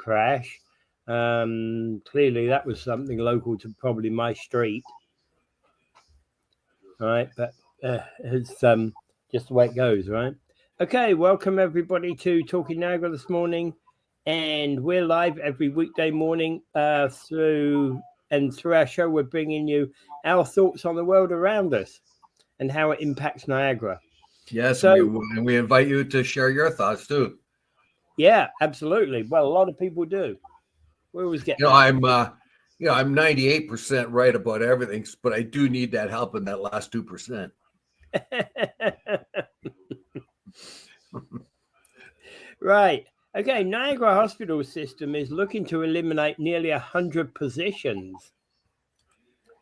crash. Clearly, that was something local to probably my street. All right, but it's just the way it goes, right? Okay, welcome everybody to Talking Niagara this morning, and we're live every weekday morning through our show. We're bringing you our thoughts on the world around us and how it impacts Niagara. Yes, so, we invite you to share your thoughts too. Yeah, absolutely. Well, a lot of people do. We always get. I'm 98% right about everything, but I do need that help in that last 2%. Right. Okay. Niagara Hospital System is looking to eliminate nearly 100 positions.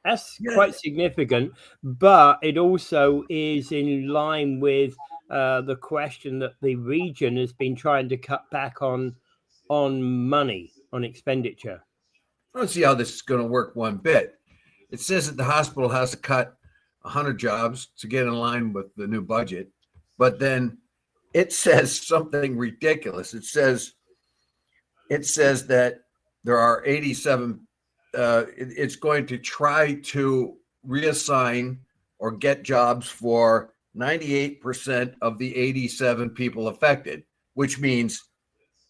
That's quite significant, but it also is in line with the question that the region has been trying to cut back on money, on expenditure. I don't see how this is going to work one bit. It says that the hospital has to cut 100 jobs to get in line with the new budget, but then it says something ridiculous. It says that there are 87. It's going to try to reassign or get jobs for 98% of the 87 people affected, which means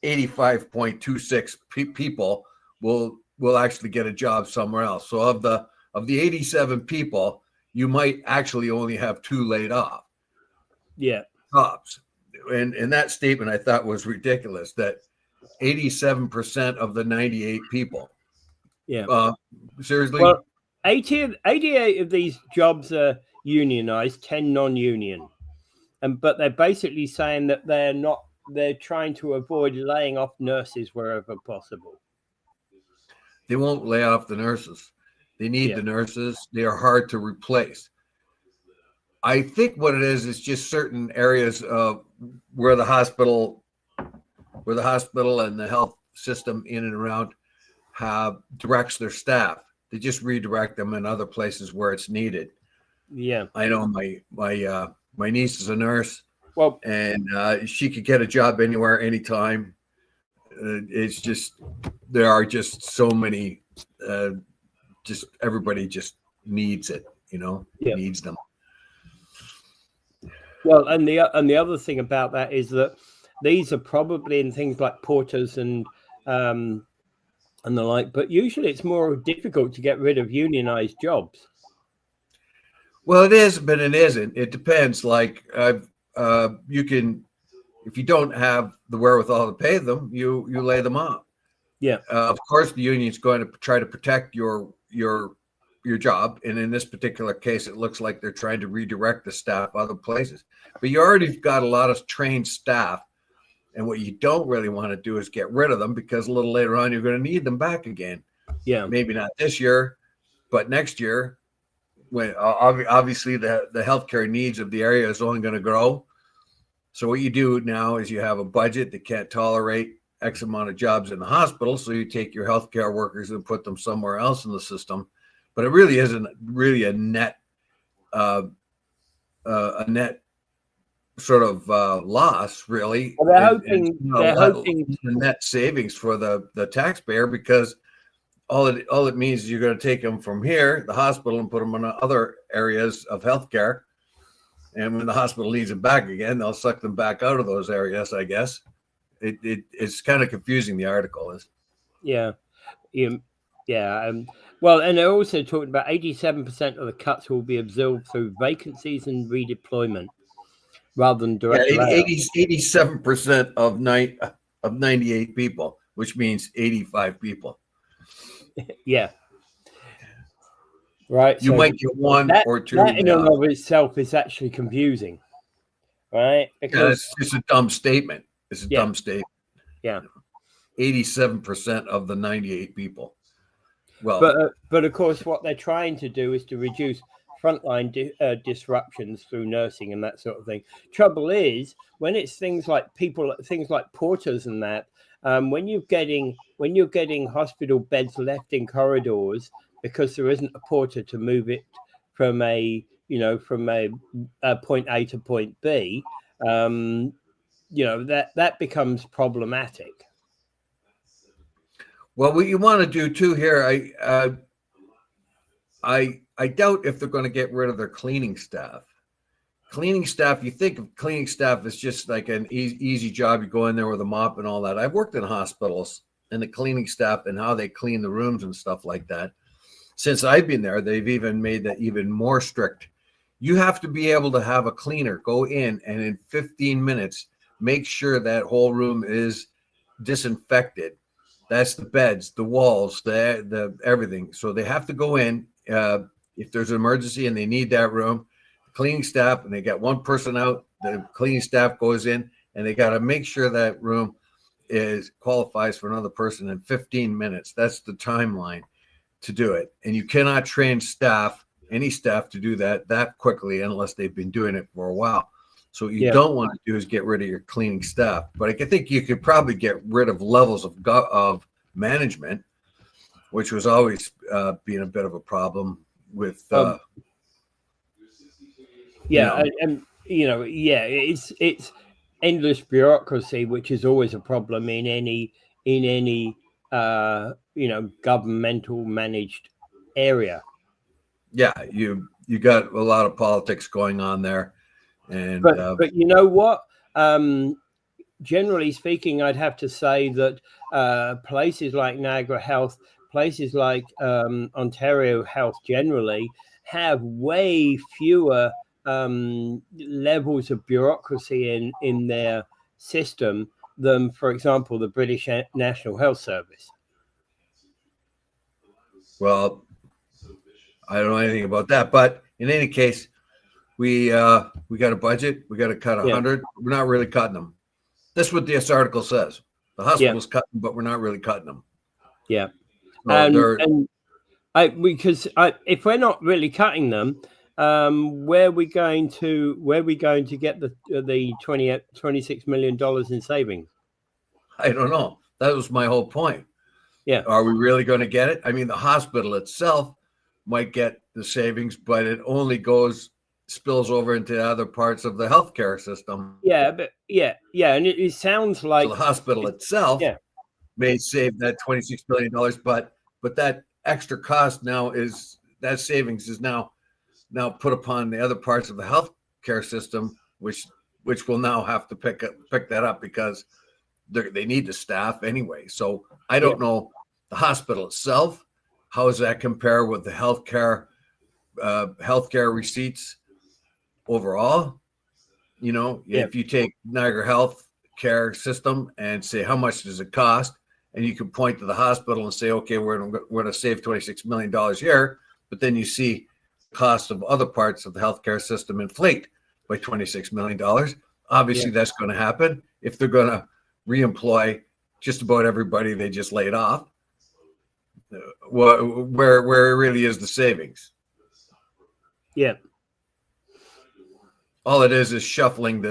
85.26 people will actually get a job somewhere else. So of the 87 people, you might actually only have 2 laid off. Yeah. Jobs. And that statement I thought was ridiculous, that 87% of the 98 people. Yeah. Seriously? Well, 88 of these jobs are unionized, 10 non-union. But they're basically saying that they're trying to avoid laying off nurses wherever possible. They won't lay off the nurses. They need the nurses. They are hard to replace. I think what it is just certain areas of where the hospital and the health system in and around directs their staff. They just redirect them in other places where it's needed. Yeah, I know my niece is a nurse. Well, and she could get a job anywhere, anytime. It's just there are just so many. Just everybody just needs it, needs them. Well, and the other thing about that is that these are probably in things like porters and the like, but usually it's more difficult to get rid of unionized jobs. Well, it is, but it isn't. It depends. Like you can, if you don't have the wherewithal to pay them, you lay them off. Yeah. Of course, the union is going to try to protect your job, and in this particular case, it looks like they're trying to redirect the staff other places. But you already got a lot of trained staff, and what you don't really want to do is get rid of them, because a little later on you're going to need them back again. Yeah. Maybe not this year, but next year, when obviously the healthcare needs of the area is only going to grow. So what you do now is you have a budget that can't tolerate X amount of jobs in the hospital, so you take your healthcare workers and put them somewhere else in the system. But it really isn't really a net sort of loss, really. Well, they're hoping the net savings for the taxpayer, because all it means is you're going to take them from here, the hospital, and put them in other areas of healthcare. And when the hospital needs them back again, they'll suck them back out of those areas, I guess. It's kind of confusing, the article is. Yeah. Well, and they're also talking about 87% of the cuts will be absorbed through vacancies and redeployment rather than direct. 87% of 98 people, which means 85 people. Yeah. Right. You might get one or two. That in and of itself is actually confusing. Right? Because it's a dumb statement. It's a dumb statement. Yeah. 87% of the 98 people. Well, but of course, what they're trying to do is to reduce frontline disruptions through nursing and that sort of thing. Trouble is, when it's things like porters and that, when you're getting hospital beds left in corridors because there isn't a porter to move it from a point A to point B, that becomes problematic. Well, what you want to do too here, I doubt if they're going to get rid of their cleaning staff. Cleaning staff, you think of cleaning staff as just like an easy job. You go in there with a mop and all that. I've worked in hospitals and the cleaning staff and how they clean the rooms and stuff like that. Since I've been there, they've even made that even more strict. You have to be able to have a cleaner go in and in 15 minutes make sure that whole room is disinfected. That's the beds, the walls, the everything. So they have to go in if there's an emergency and they need that room. Cleaning staff, and they got one person out. The cleaning staff goes in, and they got to make sure that room qualifies for another person in 15 minutes. That's the timeline to do it. And you cannot train any staff to do that quickly unless they've been doing it for a while. So what you don't want to do is get rid of your cleaning staff. But I think you could probably get rid of levels of management, which was always being a bit of a problem with. It's endless bureaucracy, which is always a problem in any governmental managed area. Yeah, you got a lot of politics going on there, and but you know what? Generally speaking, I'd have to say that places like Niagara Health, places like Ontario Health generally have way fewer levels of bureaucracy in their system than, for example, the British National Health Service. Well, I don't know anything about that, but in any case, we got a budget. We got to cut 100. We're not really cutting them. That's what this article says. The hospital's cutting, but we're not really cutting them. Yeah, so because if we're not really cutting them, where are we going to get the $26 million in savings? I don't know. That was my whole point. Yeah. Are we really going to get it? I mean, the hospital itself might get the savings, but it only spills over into other parts of the healthcare system. Yeah, but and it sounds like so the hospital itself may save that $26 million, but that extra cost that savings is now put upon the other parts of the healthcare system, which will now have to pick that up because they need the staff anyway. So I don't know the hospital itself. How does that compare with the healthcare receipts overall? If you take Niagara Health Care System and say how much does it cost, and you can point to the hospital and say, okay, we're going to save $26 million here, but then you see cost of other parts of the healthcare system inflate by $26 million. Obviously, that's going to happen if they're going to reemploy just about everybody they just laid off. Where really is the savings? Yeah. All it is shuffling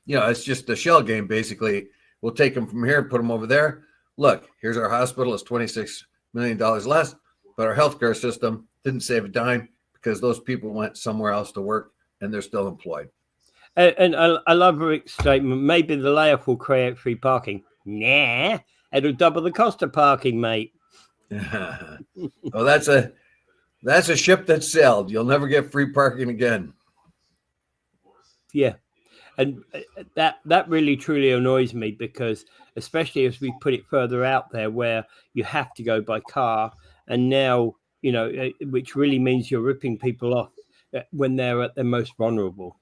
it's just a shell game, basically. We'll take them from here and put them over there. Look, here's our hospital. It's $26 million less, but our healthcare system didn't save a dime because those people went somewhere else to work and they're still employed. And I love Rick's statement. Maybe the layoff will create free parking. Nah, it'll double the cost of parking, mate. Well, that's a ship that sailed. You'll never get free parking again. Yeah. And that really truly annoys me because especially as we put it further out there where you have to go by car, and now, which really means you're ripping people off when they're at their most vulnerable.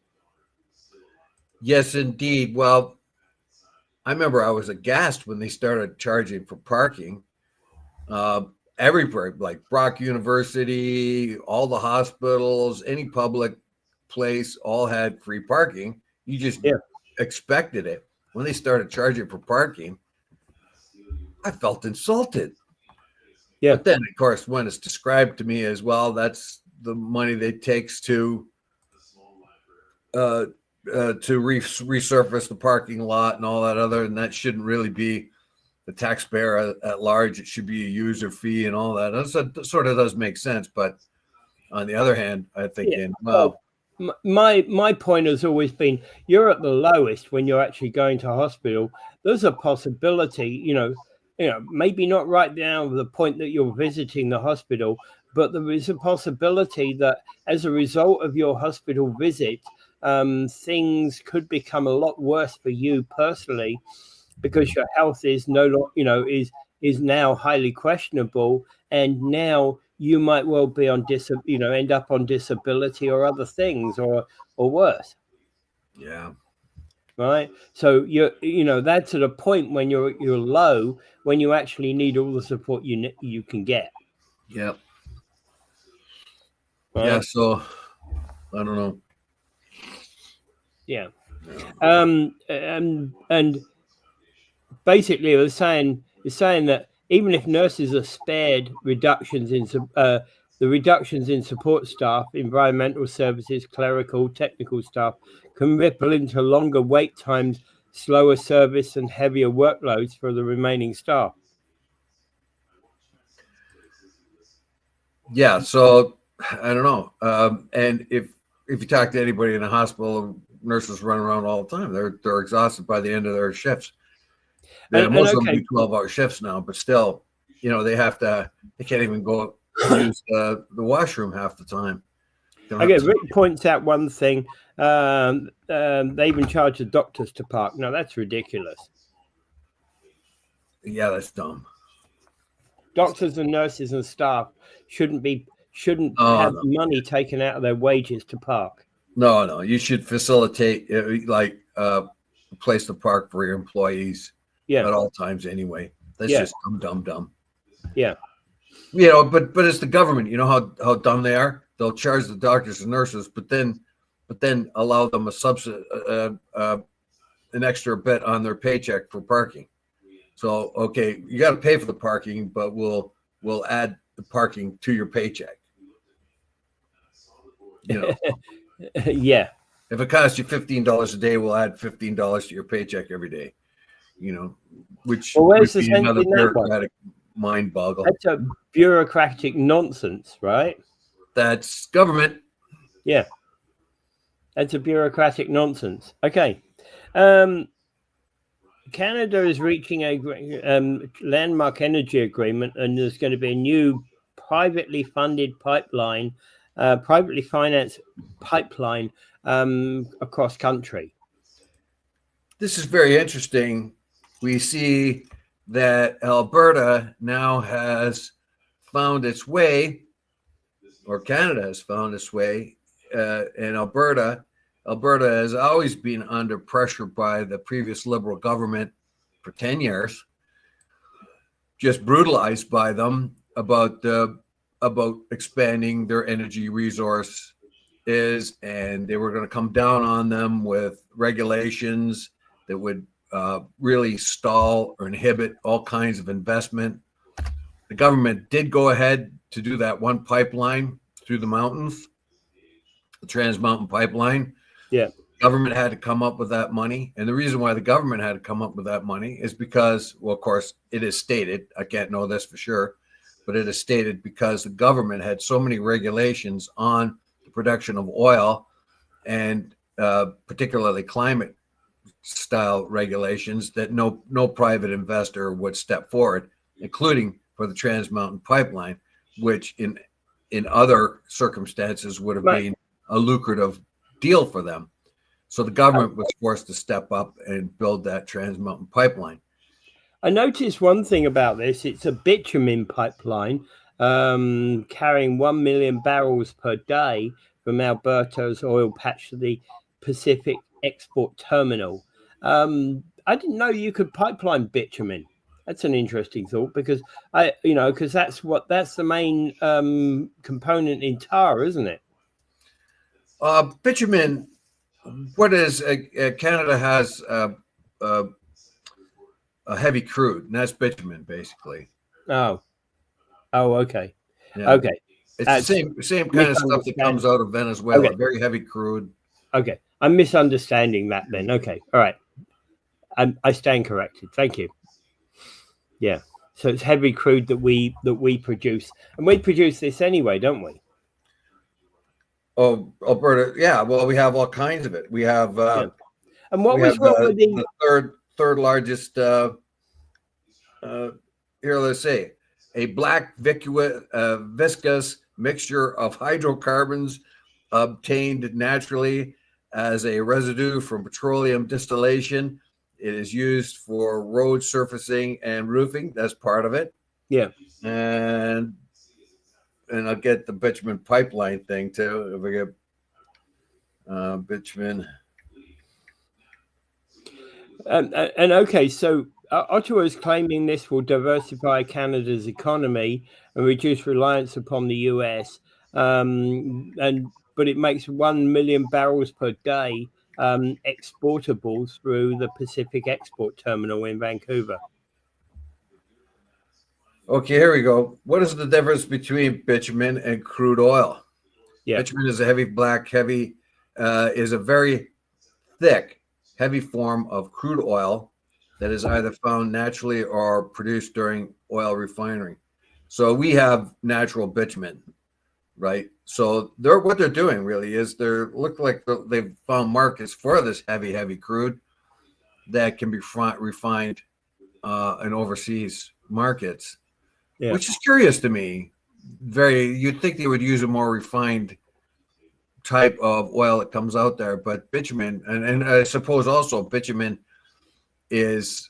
Yes, indeed. Well, I remember I was aghast when they started charging for parking. Everywhere, like Brock University, all the hospitals, any public place, all had free parking. You just expected it. When they started charging for parking, I felt insulted. Yeah. But then, of course, when it's described to me as well, that's the money that takes to resurface the parking lot and all that other, and that shouldn't really be the taxpayer at large. It should be a user fee and all that. That sort of does make sense. But on the other hand, I'm thinking, my point has always been you're at the lowest when you're actually going to hospital. There's a possibility, maybe not right now the point that you're visiting the hospital, but there is a possibility that as a result of your hospital visit, things could become a lot worse for you personally, because your health is no longer, is now highly questionable, and now you might well be on end up on disability or other things, or worse. Yeah. Right. So that's at a point when you're low, when you actually need all the support you can get. Yep. Right. Yeah. So I don't know. Yeah. And basically, it's saying that even if nurses are spared the reductions in support staff, environmental services, clerical, technical staff can ripple into longer wait times, slower service, and heavier workloads for the remaining staff. Yeah. So I don't know. And if you talk to anybody in a hospital, nurses run around all the time. They're exhausted by the end of their shifts. Most of them do 12-hour shifts now, but still, they can't even go use the washroom half the time. Okay, Rick points out one thing. They even charge the doctors to park. No, that's ridiculous. Yeah, that's dumb. Doctors and nurses and staff shouldn't have money taken out of their wages to park. No, you should facilitate a place to park for your employees at all times anyway. That's just dumb. Yeah. But it's the government. You know how dumb they are? They'll charge the doctors and nurses, but then allow them an extra bit on their paycheck for parking. So, okay, you got to pay for the parking, but we'll add the parking to your paycheck. Yeah. If it costs you $15 a day, we'll add $15 to your paycheck every day. Which would be another bureaucratic mind boggle. That's a bureaucratic nonsense, right? That's government. Yeah. That's a bureaucratic nonsense. Okay. Canada is reaching a landmark energy agreement, and there's going to be a new privately financed pipeline across country. This is very interesting. We see that Alberta now has found its way, or Canada has found its way, and Alberta has always been under pressure by the previous Liberal government for 10 years, just brutalized by them about expanding their energy resources, and they were going to come down on them with regulations that would really stall or inhibit all kinds of investment. The government did go ahead to do that one pipeline through the mountains, the Trans Mountain Pipeline. Yeah. Government had to come up with that money. And the reason why the government had to come up with that money is because, well, of course, it is stated, I can't know this for sure, but it is stated because the government had so many regulations on the production of oil, and particularly climate style regulations, that no private investor would step forward, including for the Trans Mountain Pipeline, which in other circumstances would have been a lucrative deal for them. So the government was forced to step up and build that Trans Mountain Pipeline. I noticed one thing about this. It's a bitumen pipeline carrying 1 million barrels per day from Alberta's oil patch to the Pacific Export Terminal. I didn't know you could pipeline bitumen. That's an interesting thought, because that's the main component in tar, isn't it? Bitumen. What is Canada has a heavy crude, and that's bitumen, basically. Oh, okay. Yeah. Okay. It's the same kind of stuff that comes out of Venezuela. Okay. Very heavy crude. Okay, I'm misunderstanding that then. Okay, all right. I stand corrected. Thank you. Yeah. So it's heavy crude that we produce, and we produce this anyway, don't we? Oh, Alberta, yeah. Well, we have all kinds of it. We have, and what was wrong with the third largest here, let's say, a black viscous mixture of hydrocarbons obtained naturally as a residue from petroleum distillation. It is used for road surfacing and roofing. That's part of it. Yeah. And I'll get the bitumen pipeline thing too. If I get bitumen. And okay, so Ottawa is claiming this will diversify Canada's economy and reduce reliance upon the US. But it makes 1 million barrels per day exportable through the Pacific Export Terminal in Vancouver. Okay, here we go. What is the difference between bitumen and crude oil? Yeah. Bitumen is a heavy black, is a very thick, heavy form of crude oil that is either found naturally or produced during oil refinery. So we have natural bitumen, right? So what they're doing really is they've found markets for this heavy crude that can be refined in overseas markets. Yeah. Which is curious to me. You'd think they would use a more refined type of oil that comes out there, but bitumen, and I suppose also bitumen is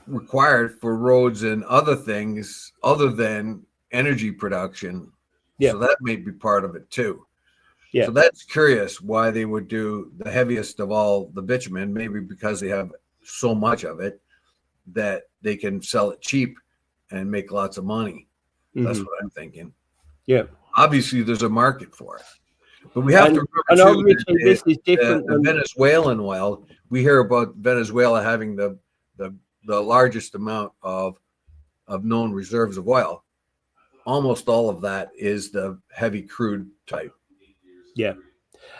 required for roads and other things other than energy production. Yeah. So that may be part of it too. Yeah. So that's curious why they would do the heaviest of all the bitumen, maybe because they have so much of it that they can sell it cheap and make lots of money. Mm-hmm. That's what I'm thinking. Yeah. Obviously, there's a market for it. But we have to remember, too, this is different than Venezuelan oil. We hear about Venezuela having the largest amount of known reserves of oil. Almost all of that is the heavy crude type. Yeah.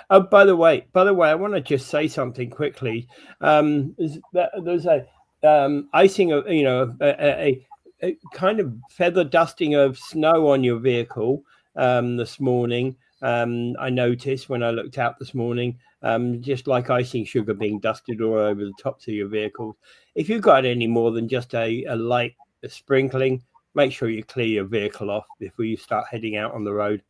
Oh, by the way, I want to just say something quickly. There's a icing of, a kind of feather dusting of snow on your vehicle this morning. I noticed when I looked out this morning, just like icing sugar being dusted all over the tops of your vehicles. If you've got any more than just a light sprinkling, make sure you clear your vehicle off before you start heading out on the road.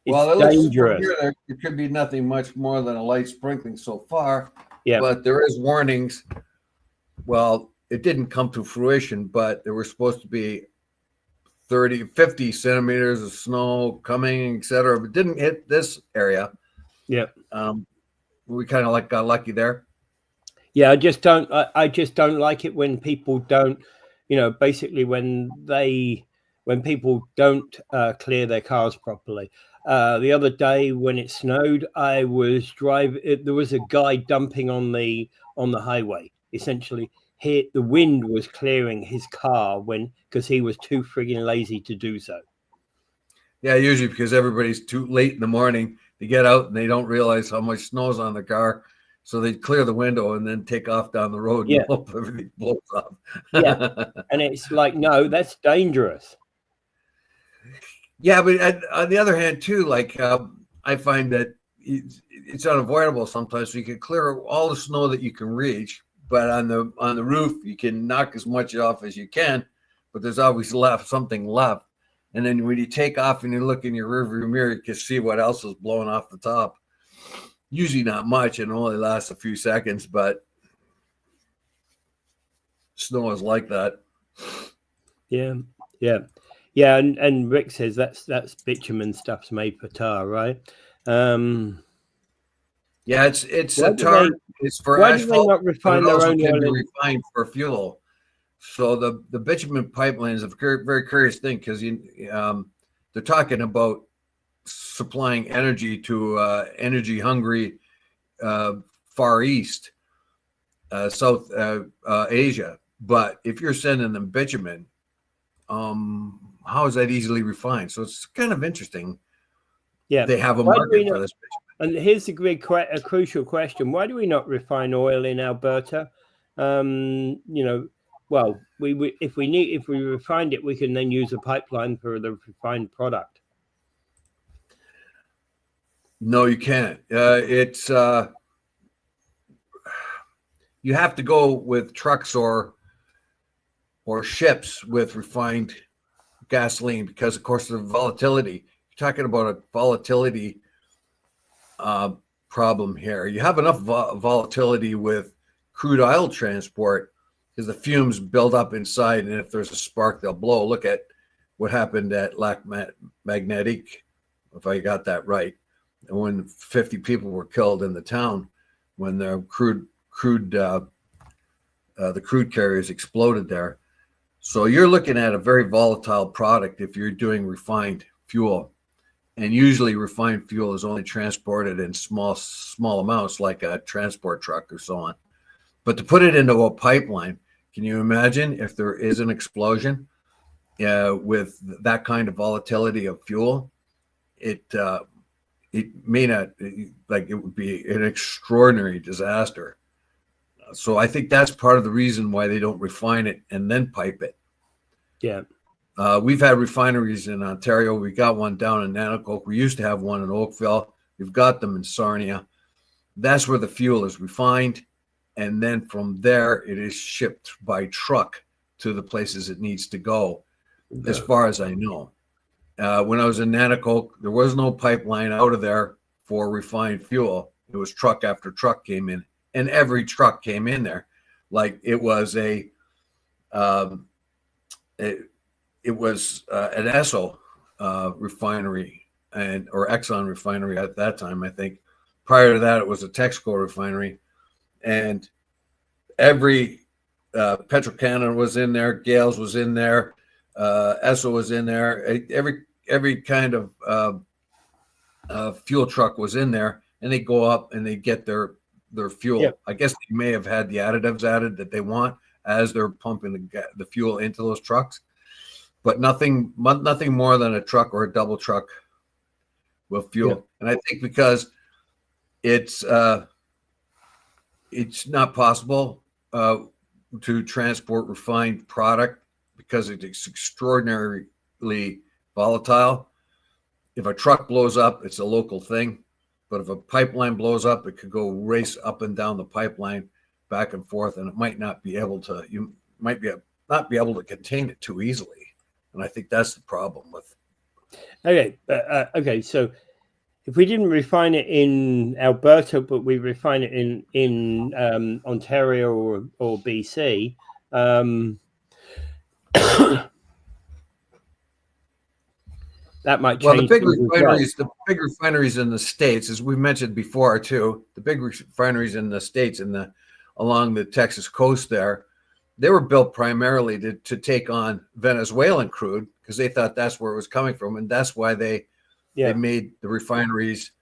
It's dangerous. It could be nothing much more than a light sprinkling so far. Yeah. But there is warnings. Well, it didn't come to fruition, but there were supposed to be 50 centimeters of snow coming, et cetera, but didn't hit this area. Yeah. We kind of got lucky there. Yeah, I just don't like it when people don't, basically when people don't clear their cars properly. The other day when it snowed, I was driving. There was a guy dumping on the highway. Essentially, the wind was clearing his car because he was too frigging lazy to do so. Yeah, usually because everybody's too late in the morning to get out and they don't realize how much snow's on the car. So they clear the window and then take off down the road and hope everything blows up. Yeah, and it's like, no, that's dangerous. Yeah, but on the other hand, too, I find that it's unavoidable sometimes. So you can clear all the snow that you can reach, but on the roof you can knock as much off as you can. But there's always something left. And then when you take off and you look in your rearview mirror, you can see what else is blowing off the top. Usually not much, and only lasts a few seconds, but snow is like that. Yeah. And Rick says that's bitumen stuff's made for tar, right? Yeah, it's a tar. It's for asphalt. Why do they not refine their own oil? Can be refined for fuel. So the bitumen pipeline is a very, very curious thing because they're talking about supplying energy to energy hungry Far East, South Asia. But if you're sending them bitumen, how is that easily refined? So it's kind of interesting. Yeah, they have a market for this bitumen. And here's a crucial question: why do we not refine oil in Alberta? Well, if we refined it, we can then use a pipeline for the refined product. No, you can't. you have to go with trucks or ships with refined gasoline because, of course, the volatility. You're talking about a volatility problem here. You have enough volatility with crude oil transport because the fumes build up inside, and if there's a spark, they'll blow. Look at what happened at Lac Magnetic, if I got that right, when 50 people were killed in the town when the crude carriers exploded there. So you're looking at a very volatile product if you're doing refined fuel. And usually refined fuel is only transported in small amounts, like a transport truck or so on. But to put it into a pipeline, can you imagine if there is an explosion with that kind of volatility of fuel? It may not, like, it would be an extraordinary disaster. So I think that's part of the reason why they don't refine it and then pipe it. Yeah. We've had refineries in Ontario. We got one down in Nanticoke. We used to have one in Oakville. We've got them in Sarnia. That's where the fuel is refined. And then from there, it is shipped by truck to the places it needs to go, as far as I know. When I was in Nanticoke, there was no pipeline out of there for refined fuel. It was truck after truck came in. And every truck came in there like it was it was an Esso refinery or Exxon refinery at that time, I think. Prior to that, it was a Texaco refinery, and every Petro-Canada was in there, Gales was in there, Esso was in there. Every kind of fuel truck was in there, and they go up and they get their fuel. Yep. I guess they may have had the additives added that they want as they're pumping the fuel into those trucks, but nothing more than a truck or a double truck with fuel. Yep. And I think because it's not possible to transport refined product because it's extraordinarily volatile. If a truck blows up, it's a local thing. But if a pipeline blows up, it could go race up and down the pipeline, back and forth, and it might not be able to. You might not be able to contain it too easily, and I think that's the problem with. Okay. So, if we didn't refine it in Alberta, but we refine it in Ontario or BC. That might change. The big refineries in the States, as we mentioned before too, the big refineries in the States along the Texas coast there, they were built primarily to take on Venezuelan crude because they thought that's where it was coming from, and that's why they made the refineries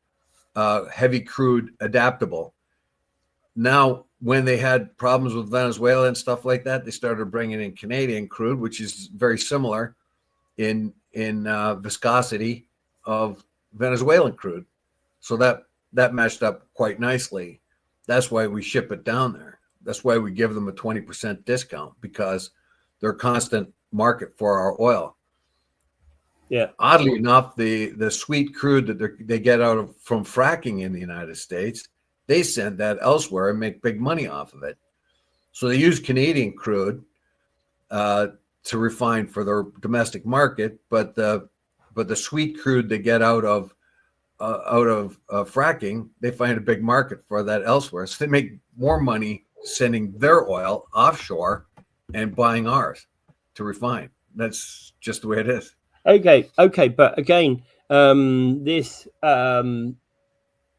heavy crude adaptable. Now, when they had problems with Venezuela and stuff like that, they started bringing in Canadian crude, which is very similar in viscosity of Venezuelan crude. So that matched up quite nicely. That's why we ship it down there. That's why we give them a 20% discount, because they're a constant market for our oil. Yeah. Oddly enough, the sweet crude that they get from fracking in the United States, they send that elsewhere and make big money off of it. So they use Canadian crude to refine for their domestic market, but the sweet crude they get out of fracking, they find a big market for that elsewhere. So they make more money sending their oil offshore and buying ours to refine. That's just the way it is. Okay, but again, this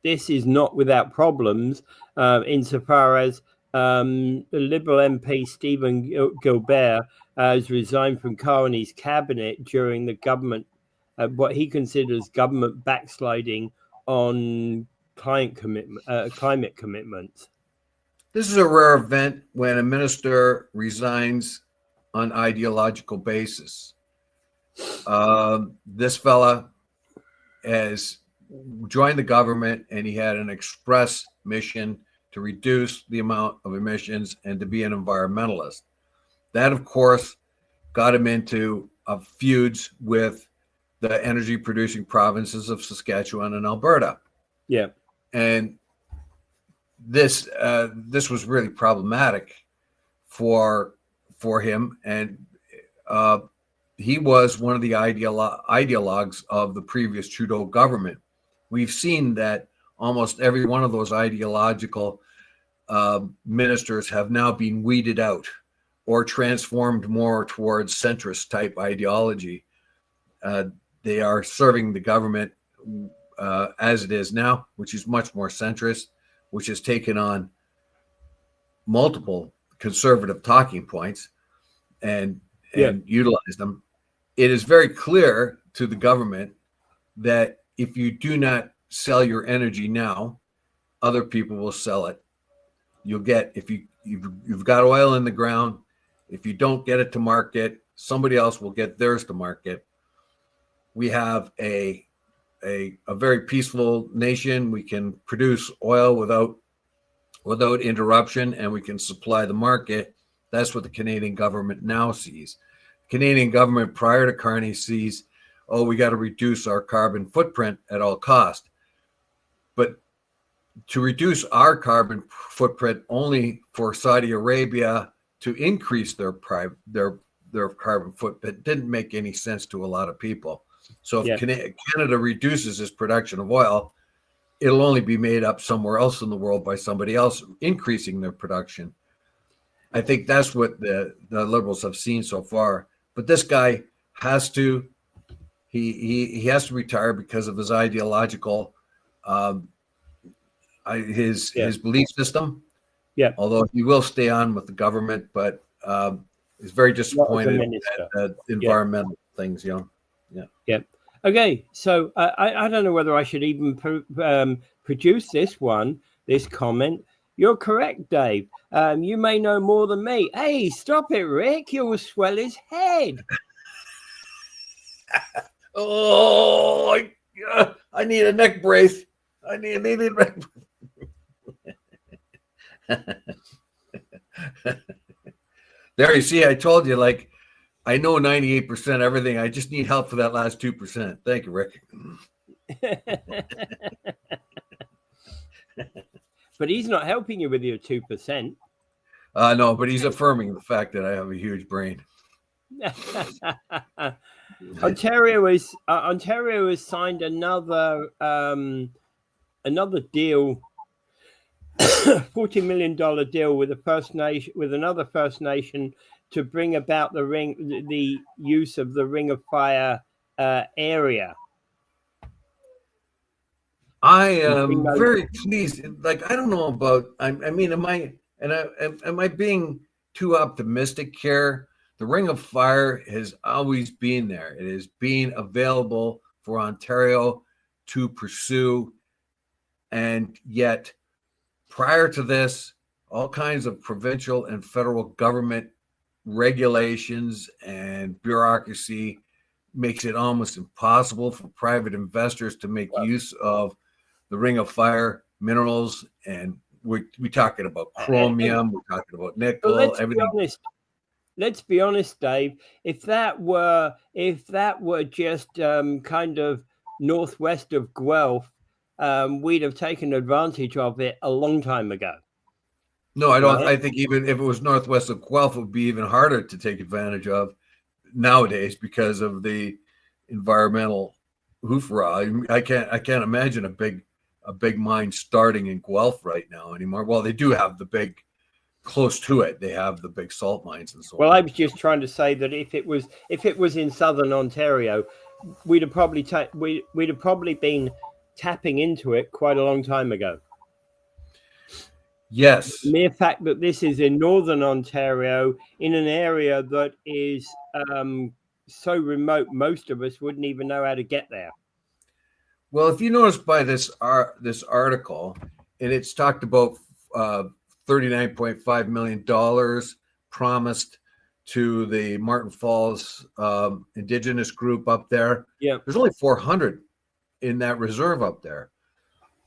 is not without problems insofar as the Liberal MP Stephen Gilbert has resigned from Carney's cabinet during the government, what he considers government backsliding on climate commitments. This is a rare event when a minister resigns on ideological basis. This fella has joined the government, and he had an express mission to reduce the amount of emissions and to be an environmentalist. That, of course, got him into feuds with the energy producing provinces of Saskatchewan and Alberta. Yeah. And this was really problematic for him, and he was one of the ideologues of the previous Trudeau government. We've seen that almost every one of those ideological ministers have now been weeded out or transformed more towards centrist type ideology. They are serving the government as it is now, which is much more centrist, which has taken on multiple conservative talking points and utilize them. It is very clear to the government that if you do not sell your energy now, other people will sell it. You'll get, if you've got oil in the ground, if you don't get it to market, somebody else will get theirs to market. We have a very peaceful nation. We can produce oil without interruption, and we can supply the market. That's what the Canadian government now sees. Canadian government prior to Carney sees, oh, we got to reduce our carbon footprint at all cost. But to reduce our carbon footprint only for Saudi Arabia to increase their carbon footprint didn't make any sense to a lot of people. So if Canada reduces its production of oil, it'll only be made up somewhere else in the world by somebody else increasing their production. I think that's what the Liberals have seen so far. But this guy has to, he has to retire because of his ideological, his belief system. Yeah. Although he will stay on with the government, but he's very disappointed at environmental things, you know. Yeah. Yeah. Okay. So I don't know whether I should even produce this comment. You're correct, Dave. You may know more than me. Hey, stop it, Rick. You'll swell his head. Oh, I need a neck brace. I need a neck brace. There, you see, I told you, like, I know 98% everything. I just need help for that last 2%. Thank you, Rick. But he's not helping you with your 2%. No, but he's affirming the fact that I have a huge brain. Ontario has signed another deal, $40 million deal with another First Nation to bring about the use of the Ring of Fire area. I am very pleased. Like, I don't know about. I mean, am I being too optimistic here? The Ring of Fire has always been there. It is being available for Ontario to pursue, and yet, prior to this, all kinds of provincial and federal government regulations and bureaucracy makes it almost impossible for private investors to make use of the Ring of Fire minerals. And we're talking about chromium, we're talking about nickel, everything. Let's be honest, Dave. If that were just kind of northwest of Guelph, we'd have taken advantage of it a long time ago. No, I don't. Right? I think even if it was northwest of Guelph, it would be even harder to take advantage of nowadays because of the environmental hoofra. I can't imagine a big mine starting in Guelph right now anymore. Well, they do have the big, close to it, they have the big salt mines and so on. Well, I was just trying to say that if it was in southern Ontario, we'd have probably been tapping into it quite a long time ago. Yes. The mere fact that this is in northern Ontario, in an area that is so remote, most of us wouldn't even know how to get there. Well, if you notice by this article, and it's talked about $39.5 million promised to the Martin Falls Indigenous group up there. Yeah, there's only 400 in that reserve up there,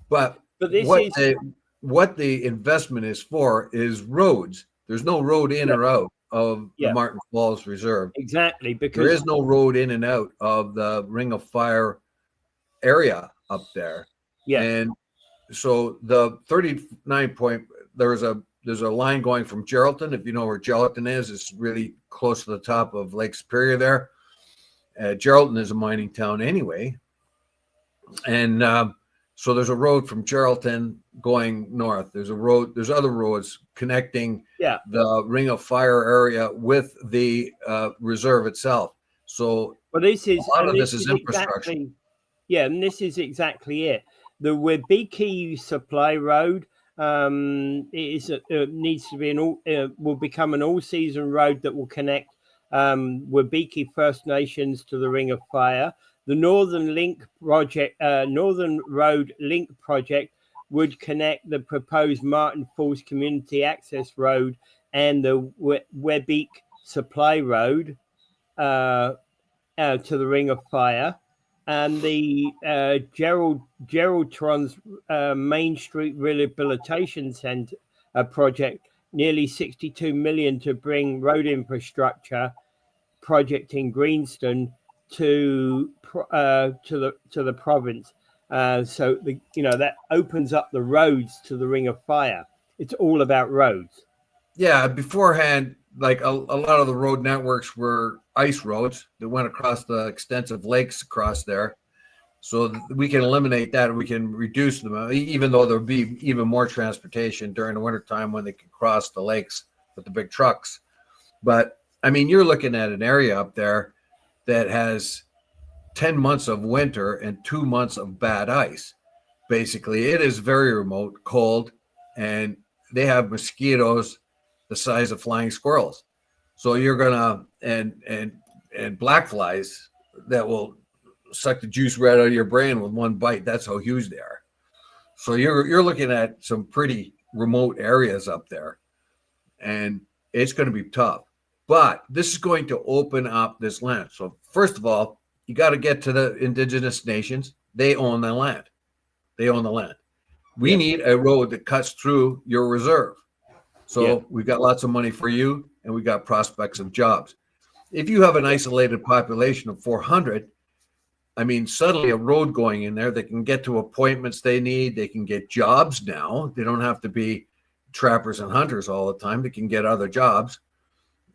but what the investment is for is roads. There's no road in or out of the Martin Falls Reserve. Exactly, because there is no road in and out of the Ring of Fire area up there. Yeah. And so the 39 point, there's a line going from Geraldton. If you know where Geraldton is, it's really close to the top of Lake Superior there. Geraldton is a mining town anyway. And so there's a road from Geraldton going north. There's other roads connecting the Ring of Fire area with the reserve itself. So this is a lot of this is infrastructure. And this is exactly it. The Webiki Supply Road needs to be will become an all-season road that will connect Webiki First Nations to the Ring of Fire. The Northern Road Link project would connect the proposed Martin Falls Community Access Road and the Webik Supply Road to the Ring of Fire. And the Geraldton's Main Street Rehabilitation Centre project, nearly 62 million to bring road infrastructure project in Greenston to the province. So that opens up the roads to the Ring of Fire. It's all about roads. Yeah, beforehand, like a lot of the road networks were ice roads that went across the extensive lakes across there. So we can eliminate that. We can reduce them, even though there'll be even more transportation during the wintertime when they can cross the lakes with the big trucks. But I mean, you're looking at an area up there that has 10 months of winter and 2 months of bad ice. Basically, it is very remote, cold, and they have mosquitoes the size of flying squirrels. So you're gonna and black flies that will suck the juice right out of your brain with one bite. That's how huge they are. So you're looking at some pretty remote areas up there, and it's going to be tough. But this is going to open up this land. So first of all, you got to get to the indigenous nations. They own the land. We need a road that cuts through your reserve. So we've got lots of money for you, and we've got prospects of jobs. If you have an isolated population of 400, I mean, suddenly a road going in there, they can get to appointments they need. They can get jobs now. They don't have to be trappers and hunters all the time. They can get other jobs.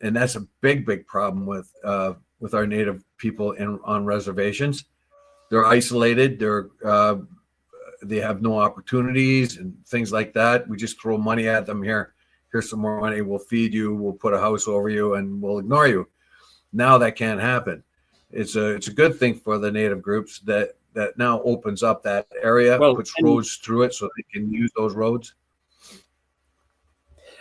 And that's a big, big problem with our Native people on reservations. They're isolated. They have no opportunities and things like that. We just throw money at them here. Here's some more money. We'll feed you. We'll put a house over you, and we'll ignore you. Now that can't happen. It's a good thing for the Native groups that now opens up that area, puts roads through it so they can use those roads.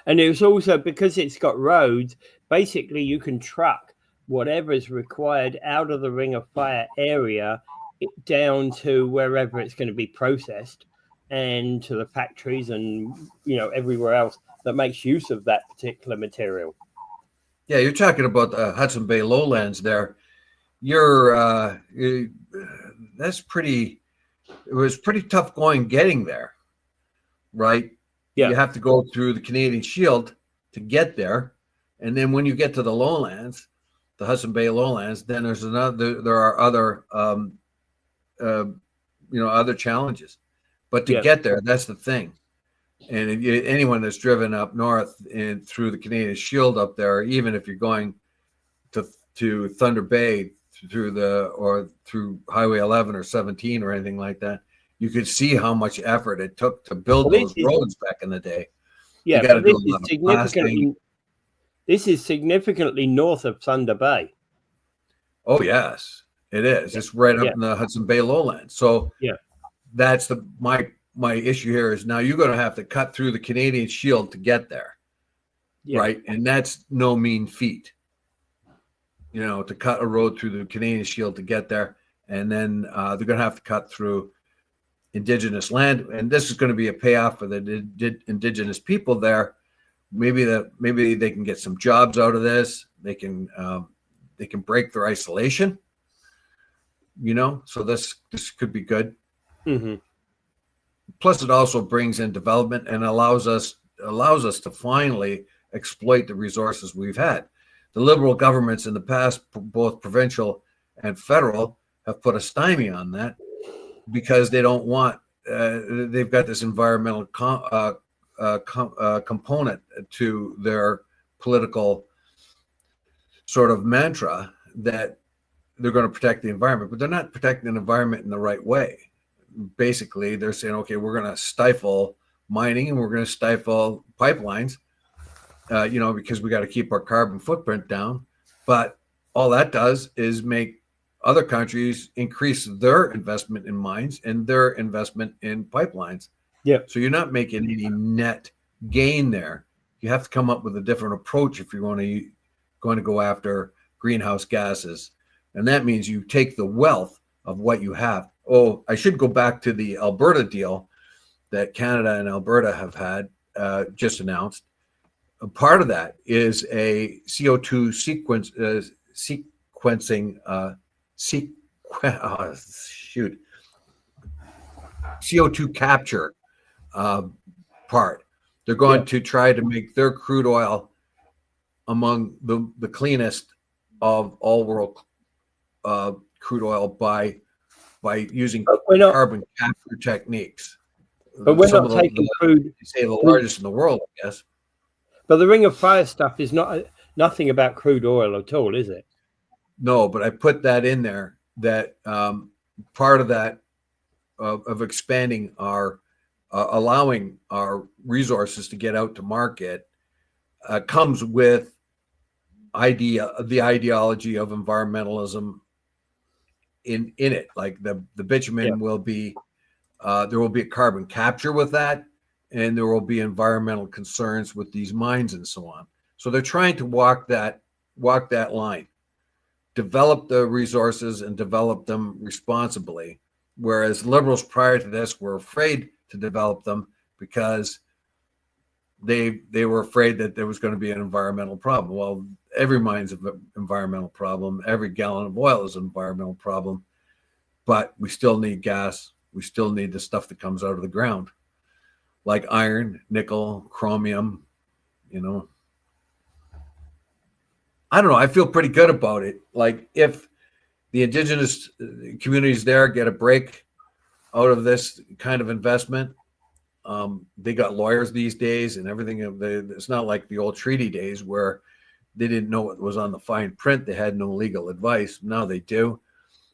And it was also because it's got roads, basically you can truck whatever is required out of the Ring of Fire area down to wherever it's going to be processed and to the factories and, everywhere else that makes use of that particular material. Yeah, you're talking about the Hudson Bay lowlands there. That's pretty, it was pretty tough getting there, right? Yeah. You have to go through the Canadian Shield to get there. And then when you get to the lowlands, the Hudson Bay lowlands, then there are other, other challenges. But to get there, that's the thing. And anyone that's driven up north and through the Canadian Shield up there, even if you're going to Thunder Bay through Highway 11 or 17 or anything like that, you could see how much effort it took to build those roads back in the day. Yeah, but this is significantly north of Thunder Bay. Oh yes, it is. Yeah. It's right up in the Hudson Bay lowlands. So that's my issue here is now you're going to have to cut through the Canadian Shield to get there, right? And that's no mean feat, to cut a road through the Canadian Shield to get there. And then they're going to have to cut through Indigenous land. And this is going to be a payoff for the Indigenous people there. Maybe they can get some jobs out of this. They can break their isolation, so this could be good. Mm-hmm. Plus, it also brings in development and allows us to finally exploit the resources we've had. The Liberal governments in the past, both provincial and federal, have put a stymie on that because they don't want they've got this environmental component to their political sort of mantra that they're going to protect the environment, but they're not protecting the environment in the right way. Basically, they're saying, okay, we're going to stifle mining and we're going to stifle pipelines, because we got to keep our carbon footprint down. But all that does is make other countries increase their investment in mines and their investment in pipelines. Yeah. So you're not making any net gain there. You have to come up with a different approach if you're going to go after greenhouse gases. And that means you take the wealth of what you have. Oh, I should go back to the Alberta deal that Canada and Alberta have had just announced. A part of that is a CO2 sequencing CO2 capture part. They're going to try to make their crude oil among the cleanest of all world crude oil by using carbon capture techniques. But we're not taking crude. You say the largest in the world, I guess. But the Ring of Fire stuff is nothing about crude oil at all, is it? No, but I put that in there. That part of that of expanding our allowing our resources to get out to market comes with the ideology of environmentalism in it. Like the bitumen will be there will be a carbon capture with that, and there will be environmental concerns with these mines and so on. So they're trying to walk that line, develop the resources and develop them responsibly. Whereas liberals prior to this were afraid to develop them because they were afraid that there was going to be an environmental problem. Well, every mine's an environmental problem. Every gallon of oil is an environmental problem. But we still need gas. We still need the stuff that comes out of the ground, like iron, nickel, chromium, I don't know. I feel pretty good about it. Like if the indigenous communities there get a break out of this kind of investment, they got lawyers these days and everything. It's not like the old treaty days where they didn't know what was on the fine print. They had no legal advice. Now they do.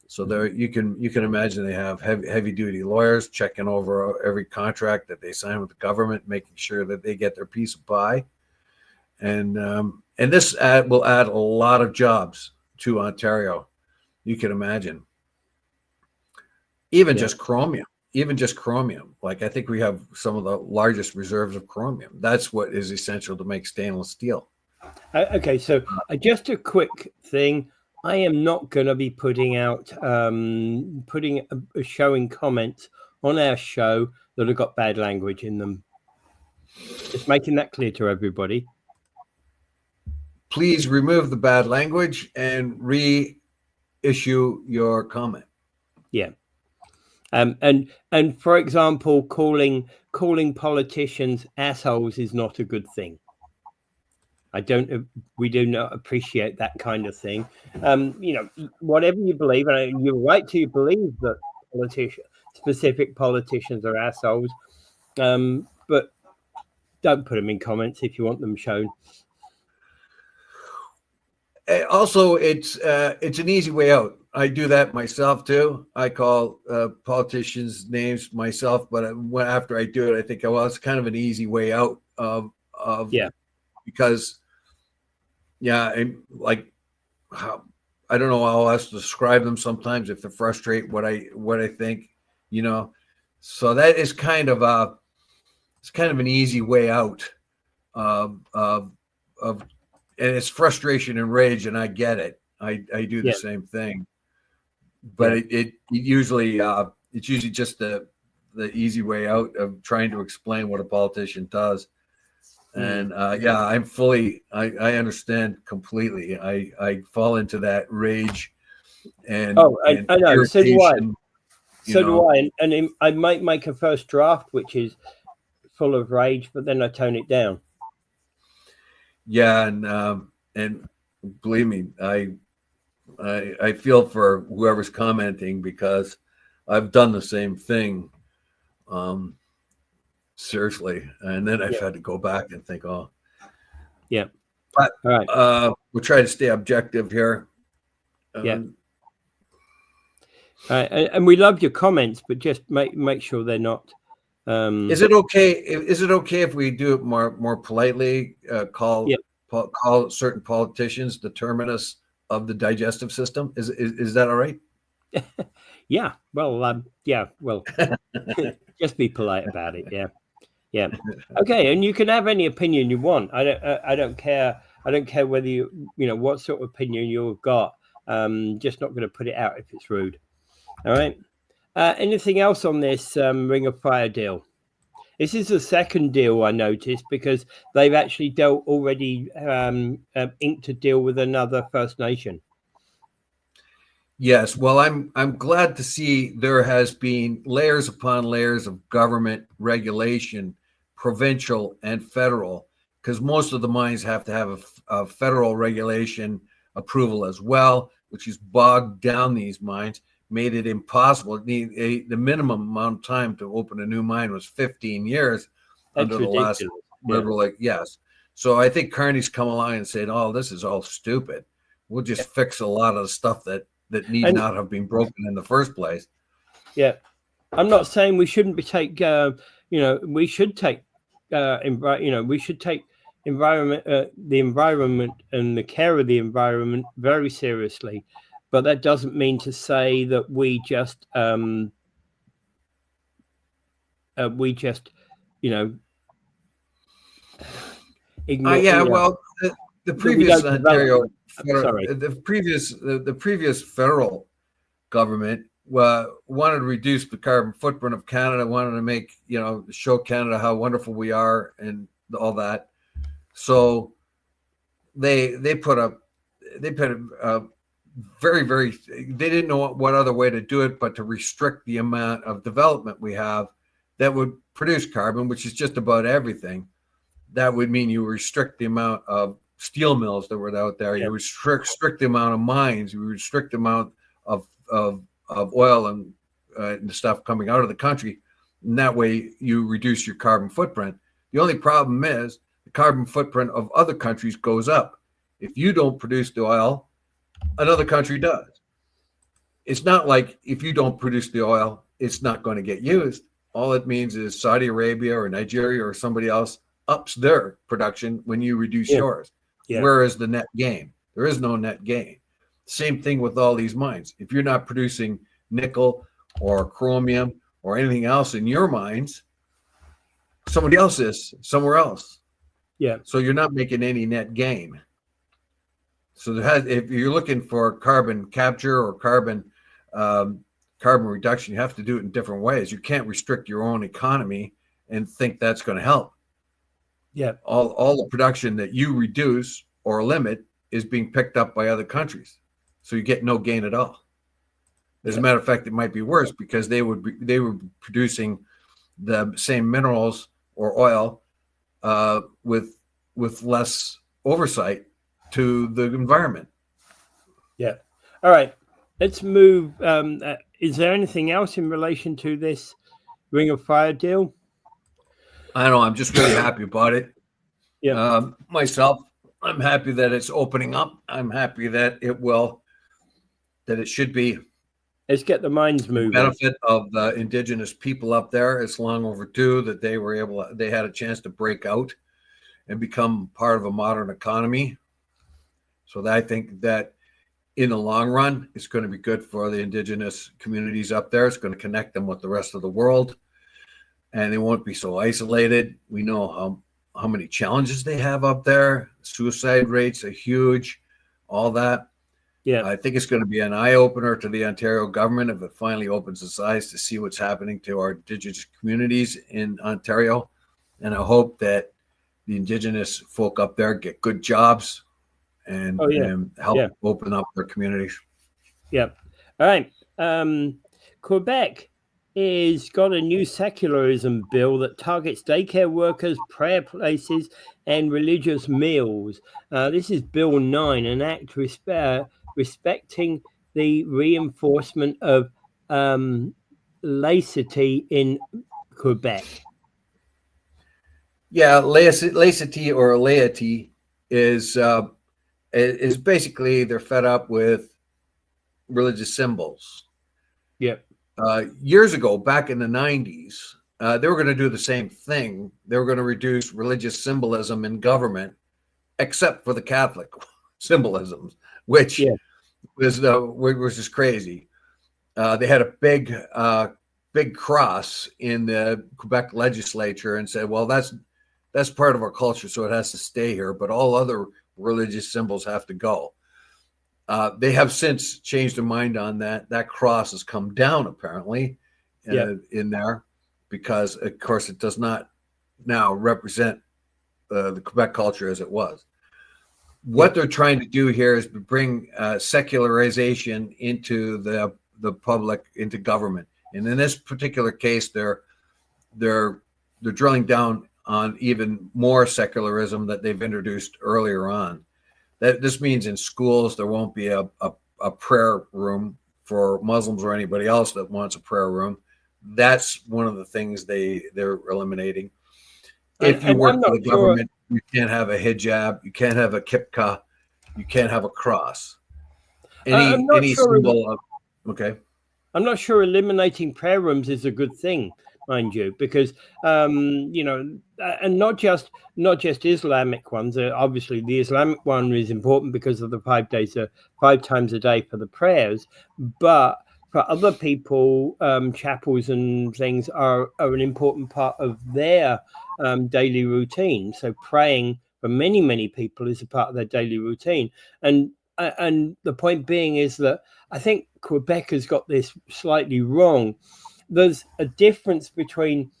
So there, you can imagine they have heavy duty lawyers checking over every contract that they sign with the government, making sure that they get their piece of pie. And this will add a lot of jobs to Ontario. You can imagine. Even just chromium. Like I think we have some of the largest reserves of chromium. That's what is essential to make stainless steel. Okay, so just a quick thing. I am not going to be putting showing comments on our show that have got bad language in them. Just making that clear to everybody. Please remove the bad language and reissue your comment. Yeah. And for example, calling politicians assholes is not a good thing. We do not appreciate that kind of thing. Whatever you believe, and you're right to believe that specific politicians are assholes, but don't put them in comments if you want them shown. Also, it's an easy way out. I do that myself too. I call politicians names myself, but after I do it, I think, well, it's kind of an easy way out because I don't know how else to describe them sometimes if they frustrate what I think, So that is kind of an easy way out of and it's frustration and rage, and I get it. I do the same thing, but it usually it's usually just the easy way out of trying to explain what a politician does. And I'm fully. I understand completely. I fall into that rage and I know. So do I. Do I. And I might make a first draft which is full of rage, but then I tone it down. Yeah, and believe me, I feel for whoever's commenting because I've done the same thing. Seriously. And then I've had to go back and think, oh, yeah. but All right. we'll try to stay objective here. Yeah. And we love your comments, but just make sure they're not. Is it okay? Is it okay if we do it more politely? Call certain politicians the terminus of the digestive system. Is that all right? Yeah. Well. Yeah. Well. Just be polite about it. Yeah. Yeah. Okay. And you can have any opinion you want. I don't care. I don't care whether you know what sort of opinion you've got. Just not going to put it out if it's rude. All right. Anything else on this Ring of Fire deal? This is the second deal I noticed because they've actually already inked a deal with another First Nation. Yes, well, I'm glad to see there has been layers upon layers of government regulation, provincial and federal, because most of the mines have to have a federal regulation approval as well, which has bogged down these mines, made it impossible. The minimum amount of time to open a new mine was 15 years. That's under ridiculous. the last liberal, yes. So I think Carney's come along and said, "Oh, this is all stupid. We'll just fix a lot of the stuff that need not have been broken in the first place." Yeah, I'm not saying we shouldn't we should take we should take the environment and the care of the environment very seriously, but that doesn't mean to say that we just ignore. Well, the previous Ontario, the previous federal government wanted to reduce the carbon footprint of Canada, wanted to show Canada how wonderful we are and all that. So they put a very, very, they didn't know what other way to do it, but to restrict the amount of development we have that would produce carbon, which is just about everything. That would mean you restrict the amount of steel mills that were out there. You restrict the amount of mines. You restrict the amount of oil and stuff coming out of the country. And that way you reduce your carbon footprint. The only problem is the carbon footprint of other countries goes up. If you don't produce the oil, another country does. It's not like if you don't produce the oil, it's not going to get used. All it means is Saudi Arabia or Nigeria or somebody else ups their production when you reduce yours. Where is the net gain? There is no net gain. Same thing with all these mines. If you're not producing nickel or chromium or anything else in your mines, somebody else is somewhere else. Yeah. So you're not making any net gain. So if you're looking for carbon capture or carbon reduction, you have to do it in different ways. You can't restrict your own economy and think that's going to help. Yeah. All the production that you reduce or limit is being picked up by other countries. So you get no gain at all. As a matter of fact, it might be worse because they were producing the same minerals or oil with less oversight to the environment. Yeah. All right. Let's move. Is there anything else in relation to this Ring of Fire deal? I don't know. I'm just really happy about it. Yeah. Myself, I'm happy that it's opening up. I'm happy that it should be. Let's get the mines moving. The benefit of the Indigenous people up there. It's long overdue that they had a chance to break out and become part of a modern economy. So I think that in the long run, it's going to be good for the Indigenous communities up there. It's going to connect them with the rest of the world, and they won't be so isolated. We know how many challenges they have up there. Suicide rates are huge, all that. Yeah, I think it's going to be an eye-opener to the Ontario government if it finally opens its eyes to see what's happening to our Indigenous communities in Ontario. And I hope that the Indigenous folk up there get good jobs and help open up their communities. Yeah. All right. Quebec is got a new secularism bill that targets daycare workers, prayer places, and religious meals. This is Bill 9, an act respecting the reinforcement of laicity in Quebec? Yeah, laicity or laity is basically they're fed up with religious symbols. Yep. Years ago, back in the 90s, they were going to do the same thing. They were going to reduce religious symbolism in government, except for the Catholic symbolisms, which Yeah. was just crazy. They had a big cross in the Quebec legislature and said, well, that's part of our culture, so it has to stay here, but all other religious symbols have to go. They have since changed their mind on that. That cross has come down, apparently, in there, because, of course, it does not now represent the Quebec culture as it was. What they're trying to do here is to bring secularization into the public, into government. And in this particular case, they're drilling down on even more secularism that they've introduced earlier on. That this means in schools there won't be a prayer room for Muslims or anybody else that wants a prayer room. That's one of the things they're eliminating. If you work for the government, you can't have a hijab, you can't have a kipka, you can't have a cross. Any symbol of okay. I'm not sure eliminating prayer rooms is a good thing, mind you, because and not just Islamic ones. Obviously, the Islamic one is important because of the 5 times a day for the prayers. But for other people, chapels and things are an important part of their daily routine. So praying for many people is a part of their daily routine. And the point being is that I think Quebec has got this slightly wrong. There's a difference between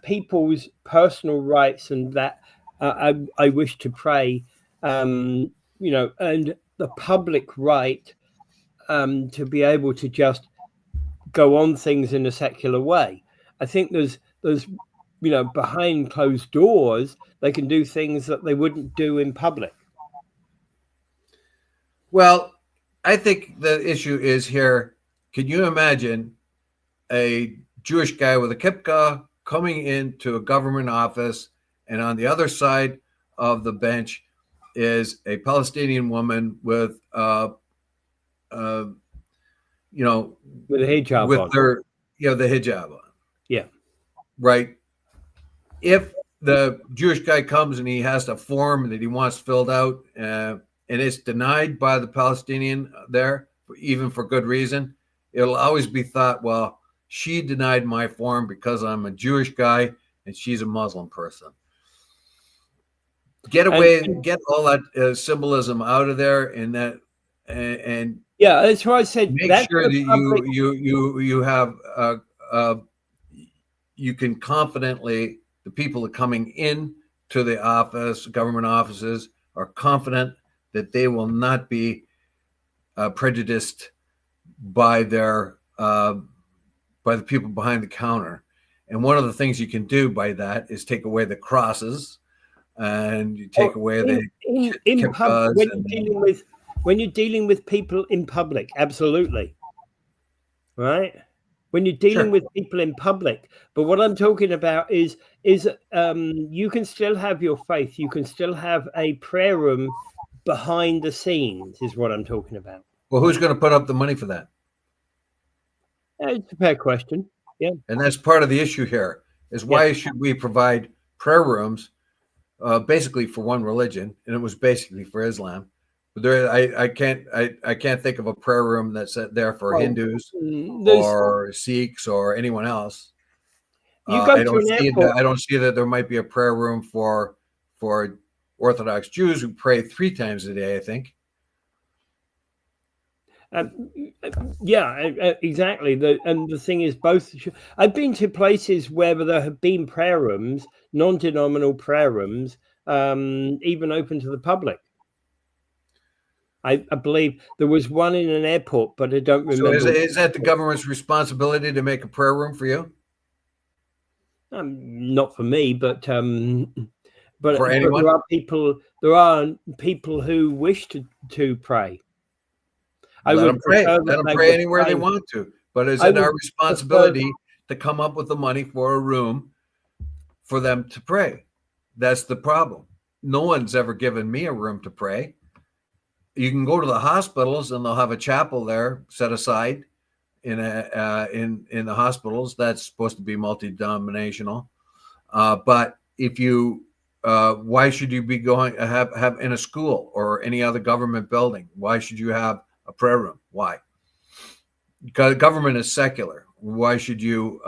people's personal rights and that I wish to pray, and the public right to be able to just go on things in a secular way. I think there's behind closed doors, they can do things that they wouldn't do in public. Well, I think the issue is here. Can you imagine a Jewish guy with a kippah coming into a government office, and on the other side of the bench is a Palestinian woman with with a hijab with on. the hijab on. Yeah. Right. If the Jewish guy comes and he has a form that he wants filled out, and it's denied by the Palestinian there, even for good reason, it'll always be thought, well, she denied my form because I'm a Jewish guy and she's a Muslim person. Get all that symbolism out of there, and yeah, that's why I said make sure that you have you can confidently, the people that are coming in to the office, government offices, are confident that they will not be prejudiced by the people behind the counter. And one of the things you can do by that is take away the crosses, and you take away in public, when you're dealing with people in public. Absolutely, right? When you're dealing with people in public. But what I'm talking about is you can still have your faith. You can still have a prayer room behind the scenes, is what I'm talking about. Well, who's going to put up the money for that? It's a fair question. Yeah. And that's part of the issue here, is why should we provide prayer rooms basically for one religion, and it was basically for Islam. But I can't think of a prayer room that's there for Hindus or Sikhs or anyone else. I don't see that there might be a prayer room for Orthodox Jews who pray 3 times a day, I think. Exactly. The thing is, both. I've been to places where there have been prayer rooms, non-denominational prayer rooms, even open to the public. I believe there was one in an airport, but I don't remember. So is that the government's responsibility to make a prayer room for you? Not for me, but for anyone. There are people who wish to pray. Let them pray. Let them pray anywhere they want to. But is it our responsibility to come up with the money for a room for them to pray. That's the problem. No one's ever given me a room to pray. You can go to the hospitals and they'll have a chapel there set aside in the hospitals. That's supposed to be multi-denominational. But if you, why should you be going have in a school or any other government building? Why should you have a prayer room? Why? Because government is secular. Why should you?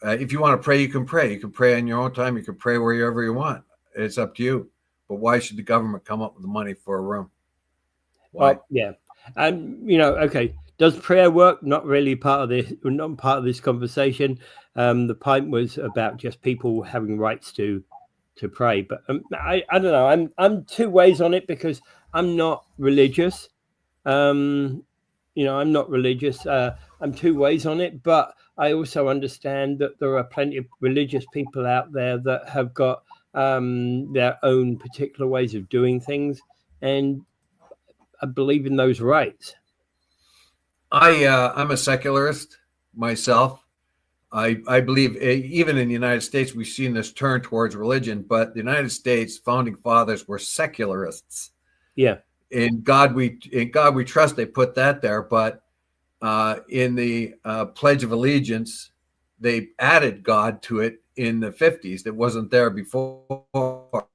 If you want to pray, you can pray. You can pray on your own time. You can pray wherever you want. It's up to you. But why should the government come up with the money for a room? Why? Well, yeah, and okay. Does prayer work? Not really part of this. Not part of this conversation. The point was about just people having rights to pray. But I don't know. I'm two ways on it because I'm not religious. I'm not religious. I'm two ways on it, but I also understand that there are plenty of religious people out there that have got their own particular ways of doing things, and I believe in those rights. I'm a secularist myself. I believe even in the United States, we've seen this turn towards religion, but the United States founding fathers were secularists. Yeah. In God we trust. They put that there, but in the Pledge of Allegiance, they added God to it in the 50s. That wasn't there before.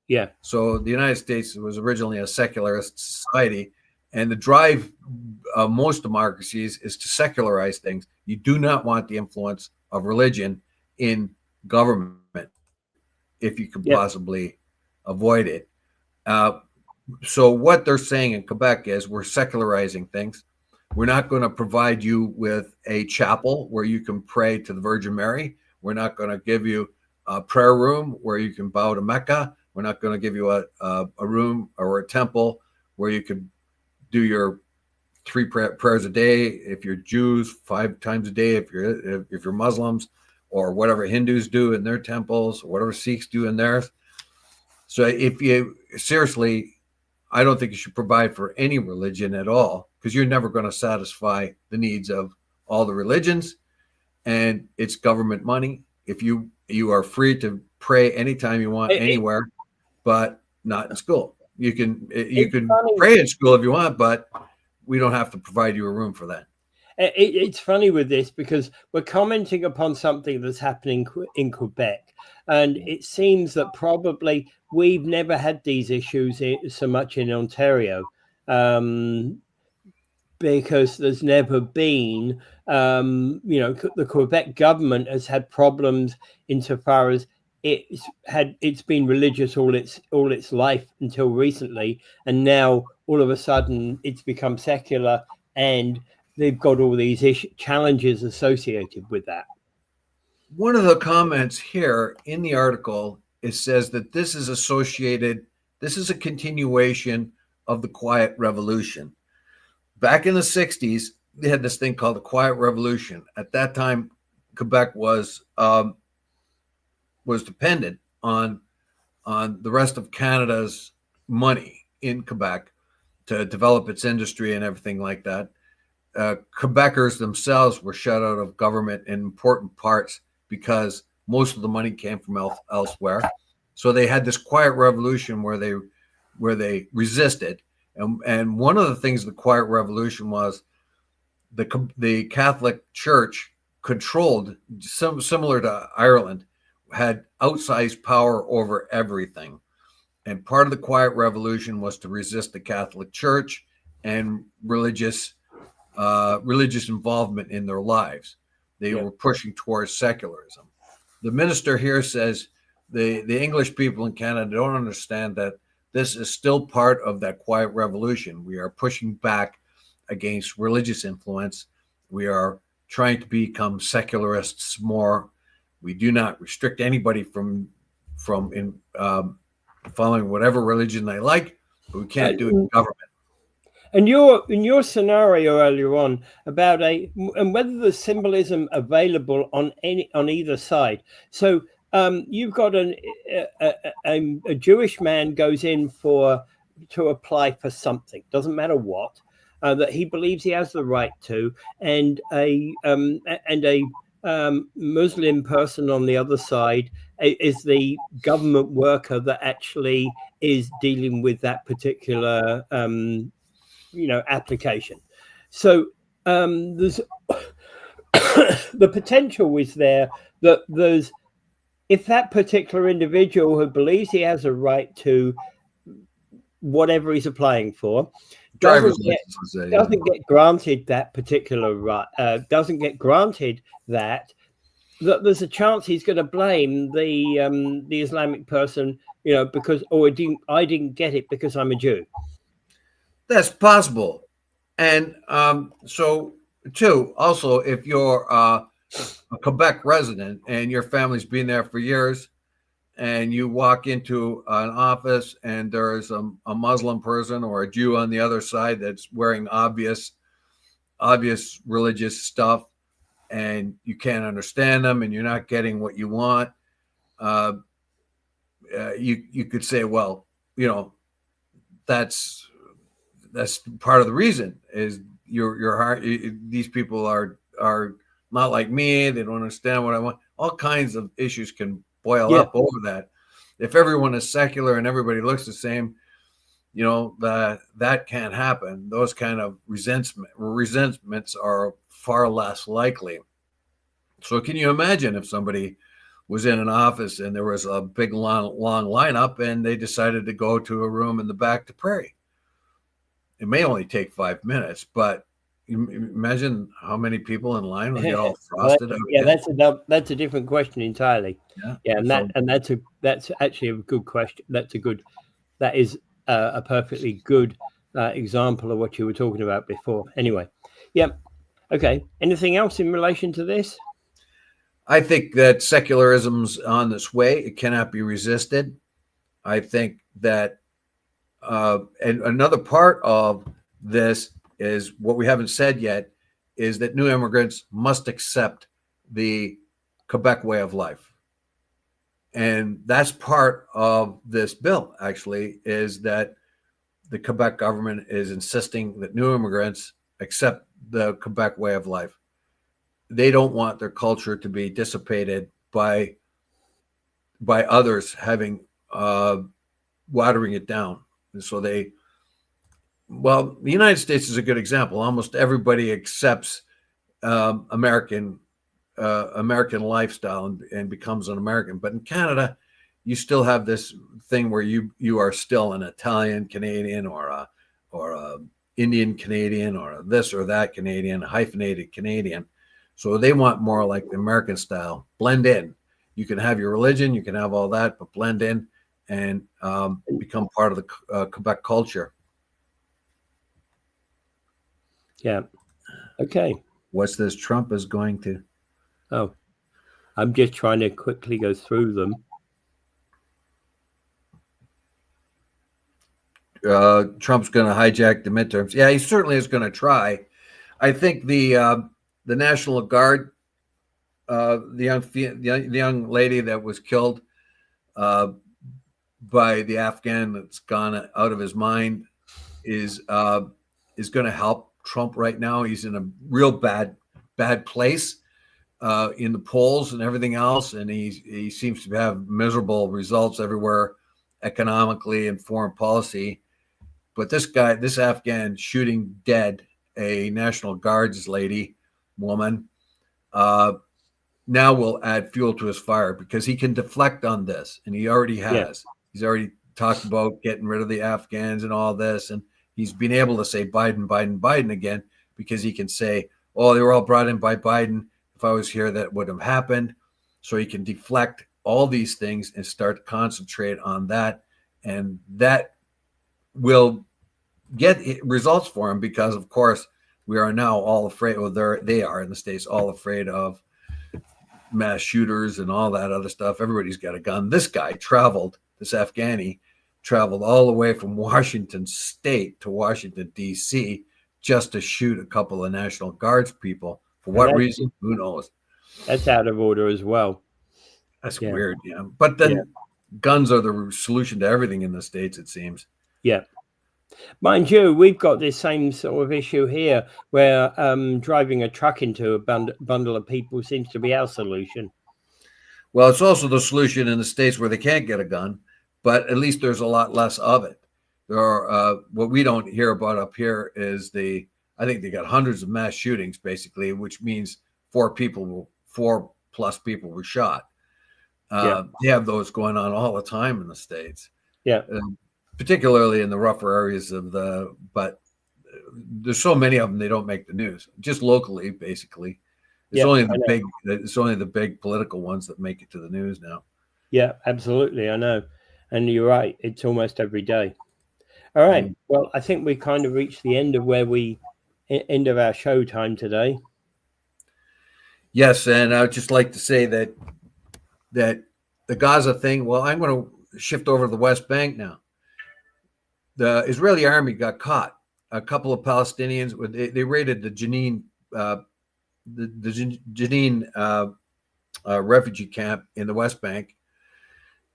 Yeah. So the United States was originally a secularist society, and the drive of most democracies is to secularize things. You do not want the influence of religion in government if you can possibly avoid it. So what they're saying in Quebec is we're secularizing things. We're not going to provide you with a chapel where you can pray to the Virgin Mary. We're not going to give you a prayer room where you can bow to Mecca. We're not going to give you a room or a temple where you could do your 3 prayers a day if you're Jews, 5 times a day if you're Muslims, or whatever Hindus do in their temples, or whatever Sikhs do in theirs. So if you seriously, I don't think you should provide for any religion at all, because you're never going to satisfy the needs of all the religions, and it's government money. If you are free to pray anytime you want, anywhere, but not in school. You can pray in school if you want, but we don't have to provide you a room for that. It's funny with this because we're commenting upon something that's happening in Quebec, and it seems that probably we've never had these issues so much in Ontario, because there's never been, the Quebec government has had problems insofar as it's been religious all its life until recently, and now all of a sudden it's become secular, and they've got all these challenges associated with that. One of the comments here in the article, it says that this is a continuation of the Quiet Revolution. Back in the 60s, they had this thing called the Quiet Revolution. At that time, Quebec was dependent on the rest of Canada's money in Quebec to develop its industry and everything like that. Quebecers themselves were shut out of government in important parts because most of the money came from elsewhere. So they had this quiet revolution where they resisted. And one of the things of the Quiet Revolution was the Catholic Church controlled, similar to Ireland, had outsized power over everything. And part of the Quiet Revolution was to resist the Catholic Church and religious involvement in their lives. They were pushing towards secularism. The minister here says the English people in Canada don't understand that this is still part of that Quiet Revolution. We are pushing back against religious influence. We are trying to become secularists more. We do not restrict anybody from following whatever religion they like, but we can't do it in government. And in your scenario earlier on about and whether there's symbolism available on either side. So you've got a Jewish man goes in to apply for something, doesn't matter what, that he believes he has the right to, and a Muslim person on the other side is the government worker that actually is dealing with that particular application. So there's the potential is there that there's, if that particular individual who believes he has a right to whatever he's applying for doesn't get granted that particular right, doesn't get granted that there's a chance he's going to blame the Islamic person, because I didn't get it because I'm a Jew. That's possible. And so too, also, if you're a Quebec resident and your family's been there for years, and you walk into an office and there's a Muslim person or a Jew on the other side that's wearing obvious religious stuff, and you can't understand them and you're not getting what you want, you could say, well, that's part of the reason is your heart. These people are not like me. They don't understand what I want. All kinds of issues can boil up over that. If everyone is secular and everybody looks the same, that can't happen. Those kind of resentments are far less likely. So can you imagine if somebody was in an office and there was a big long lineup and they decided to go to a room in the back to pray? It may only take 5 minutes, but imagine how many people in line would get all frosted. That's a different question entirely. That's actually a good question. That is a perfectly good example of what you were talking about before. Anyway, okay. Anything else in relation to this? I think that secularism's on this way. It cannot be resisted. I think that, and another part of this is what we haven't said yet, is that new immigrants must accept the Quebec way of life. And that's part of this bill, actually, is that the Quebec government is insisting that new immigrants accept the Quebec way of life. They don't want their culture to be dissipated by others having watering it down. And so the United States is a good example. Almost everybody accepts American lifestyle and becomes an American. But in Canada, you still have this thing where you are still an Italian Canadian or a Indian Canadian or a this or that Canadian, hyphenated Canadian. So they want more like the American style, blend in. You can have your religion, you can have all that, but blend in and become part of the Quebec culture. Yeah. Okay. What's this? Trump is going to. Oh, I'm just trying to quickly go through them. Trump's going to hijack the midterms. Yeah, he certainly is going to try. I think the National Guard, the young lady that was killed by the Afghan that's gone out of his mind, is going to help Trump right now. He's in a real bad place in the polls and everything else, and he seems to have miserable results everywhere, economically and foreign policy. But this Afghan shooting dead a National Guards woman, now will add fuel to his fire because he can deflect on this, and he already has. Yeah. He's already talked about getting rid of the Afghans and all this, and he's been able to say Biden again because he can say, oh, they were all brought in by Biden. If I was here, that would have happened. So he can deflect all these things and start to concentrate on that. And that will get results for him because, of course, we are now all afraid. Well, they are in the States all afraid of mass shooters and all that other stuff. Everybody's got a gun. This Afghani traveled all the way from Washington State to Washington, D.C. just to shoot a couple of National Guards people. For what reason? Who knows? That's out of order as well. That's weird, yeah. But then guns are the solution to everything in the States, it seems. Yeah. Mind you, we've got this same sort of issue here where driving a truck into a bundle of people seems to be our solution. Well, it's also the solution in the states where they can't get a gun, but at least there's a lot less of it. There are what we don't hear about up here is I think they got hundreds of mass shootings basically, which means four plus people were shot. They have those going on all the time in the states. Yeah. Particularly in the rougher areas but there's so many of them they don't make the news. Just locally, basically. It's only the big political ones that make it to the news now. Yeah, absolutely. I know. And you're right. It's almost every day. All right. Well, I think we kind of reached the end of end of our show time today. Yes, and I would just like to say that the Gaza thing. Well, I'm going to shift over to the West Bank now. The Israeli army got caught. A couple of Palestinians. They raided the Jenin refugee camp in the West Bank,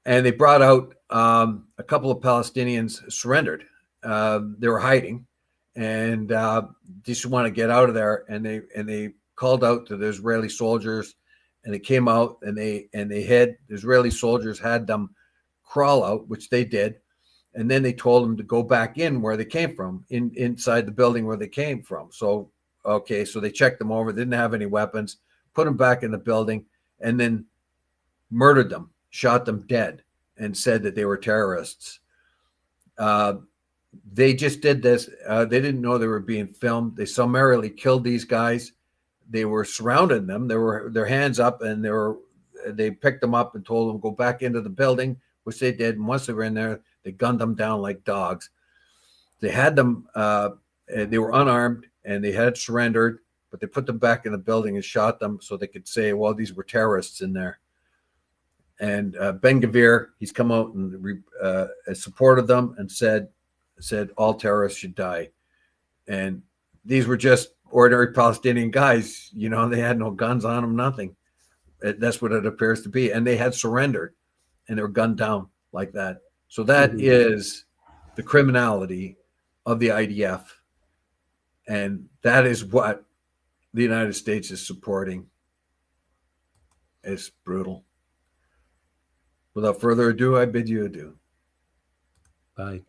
and they brought out a couple of Palestinians surrendered. They were hiding, and just want to get out of there. And they called out to the Israeli soldiers, and they came out, and the Israeli soldiers had them crawl out, which they did, and then they told them to go back in where they came from, inside the building where they came from. So they checked them over, didn't have any weapons, put them back in the building, and then murdered them, shot them dead, and said that they were terrorists. They just did this. They didn't know they were being filmed. They summarily killed these guys. They were surrounding them. They were their hands up, and they picked them up and told them go back into the building, which they did. And once they were in there, they gunned them down like dogs. They had them. They were unarmed, and they had surrendered, but they put them back in the building and shot them so they could say, well, these were terrorists in there. And Ben Gvir, he's come out and supported them and said all terrorists should die. And these were just ordinary Palestinian guys. They had no guns on them, nothing. That's what it appears to be. And they had surrendered, and they were gunned down like that. So that is the criminality of the IDF. And that is what the United States is supporting. It's brutal. Without further ado, I bid you adieu. Bye.